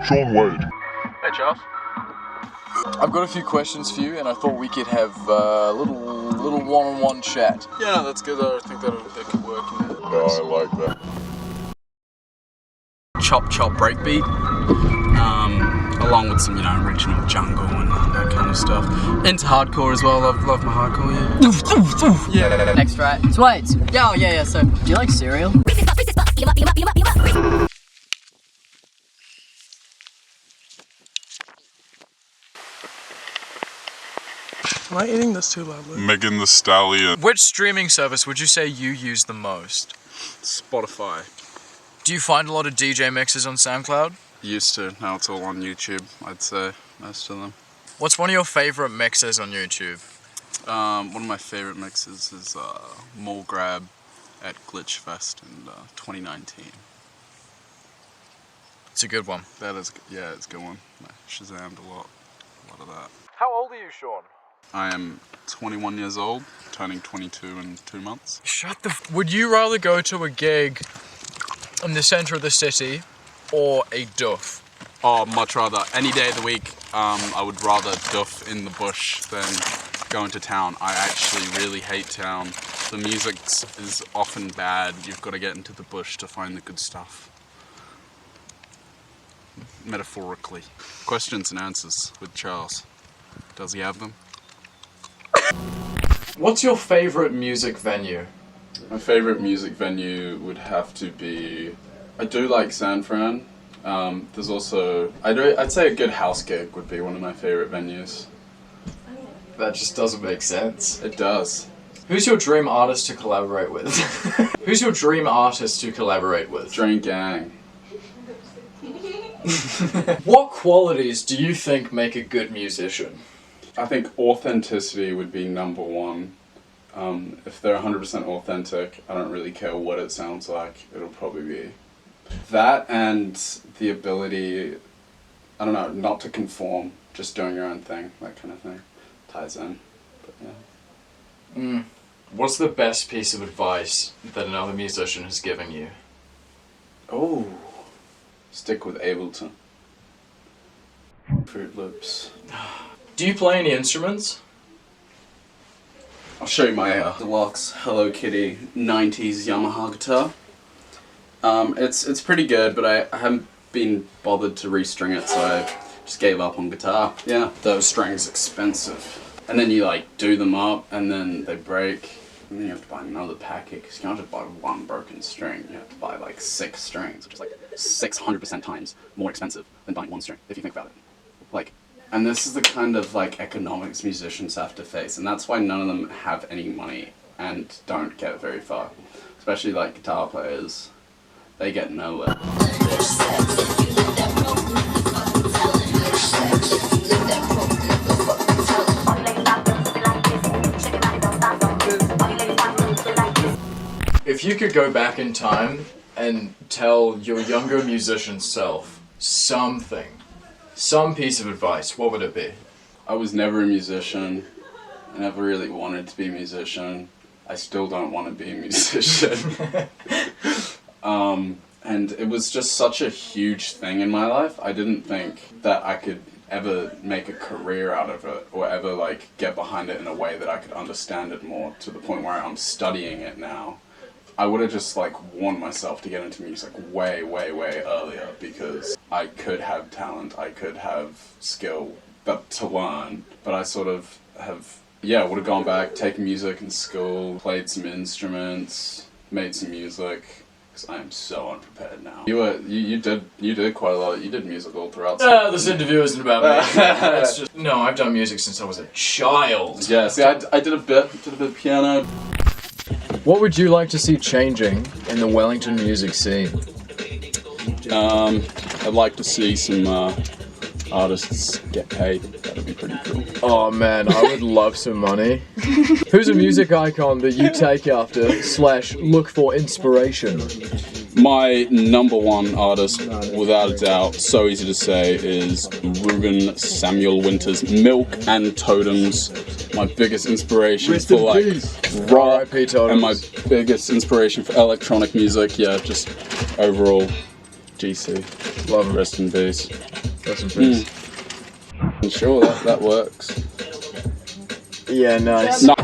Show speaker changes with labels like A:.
A: Sean Wade.
B: Hey Charles.
C: I've got a few questions for you, and I thought we could have a little one-on-one chat.
B: Yeah, no, that's good. I think that could work.
A: I like that.
D: Chop breakbeat, along with some, original jungle and that kind of stuff. Into hardcore as well. Love my hardcore. Yeah.
E: Yeah. Next, right? Swadey. Yeah. So, do you like cereal?
F: Am I eating this too loudly?
A: Megan the Stallion.
C: Which streaming service would you say you use the most?
D: Spotify.
C: Do you find a lot of DJ mixes on SoundCloud?
D: Used to. Now it's all on YouTube, I'd say. Most of them.
C: What's one of your favorite mixes on YouTube?
D: One of my favorite mixes is Mole Grab at Glitch Fest in 2019.
C: It's a good one.
D: That is, yeah, it's a good one. I Shazammed a lot of that.
C: How old are you, Sean?
D: I am 21 years old, turning 22 in 2 months.
C: Would you rather go to a gig in the center of the city or a duff?
D: Oh, much rather. Any day of the week, I would rather duff in the bush than go into town. I actually really hate town. The music is often bad. You've got to get into the bush to find the good stuff. Metaphorically. Questions and answers with Charles. Does he have them?
C: What's your favorite music venue?
D: My favorite music venue would have to be... I do like San Fran. There's also... I'd say a good house gig would be one of my favorite venues.
C: That just doesn't make sense.
D: It does.
C: Who's your dream artist to collaborate with? Who's your dream artist to collaborate with?
D: Drain Gang.
C: What qualities do you think make a good musician?
D: I think authenticity would be number one. If they're 100% authentic, I don't really care what it sounds like, it'll probably be that, and the ability, I don't know, not to conform, just doing your own thing, that kind of thing, ties in, but yeah.
C: What's the best piece of advice that another musician has given you?
D: Oh, stick with Ableton. Fruit Loops.
C: Do you play any instruments?
D: I'll show you my deluxe Hello Kitty 90s Yamaha guitar. It's pretty good, but I haven't been bothered to restring it, so I just gave up on guitar. Yeah, those strings expensive. And then you do them up, and then they break, and then you have to buy another packet, because you can't just buy one broken string. You have to buy 6 strings, which is 600% times more expensive than buying one string, if you think about it. And this is the kind of economics musicians have to face, and that's why none of them have any money and don't get very far. Especially guitar players, they get nowhere.
C: If you could go back in time and tell your younger musician self something, some piece of advice, what would it be?
D: I was never a musician. I never really wanted to be a musician. I still don't want to be a musician. And it was just such a huge thing in my life. I didn't think that I could ever make a career out of it, or ever get behind it in a way that I could understand it more, to the point where I'm studying it now. I would have just warned myself to get into music way earlier, because I could have talent, I could have skill, but to learn. But I sort of would have gone back, taken music in school, played some instruments, made some music, because I am so unprepared now. You did quite a lot. You did music all throughout school.
C: This interview isn't about me. It's just, no, I've done music since I was a child.
D: Yeah, see, I did a bit of piano.
C: What would you like to see changing in the Wellington music scene?
D: I'd like to see some artists get paid. That would be pretty cool.
C: Oh man, I would love some money. Who's a music icon that you take after / look for inspiration?
D: My number one artist, without a doubt, so easy to say, is Ruben Samuel Winters. Milk and Totems, my biggest inspiration for rock, and my biggest inspiration for electronic music. Yeah, just overall
G: GC. Love and rest in peace.
C: Rest in peace.
G: Sure, that works.
C: Yeah, nice.
G: No.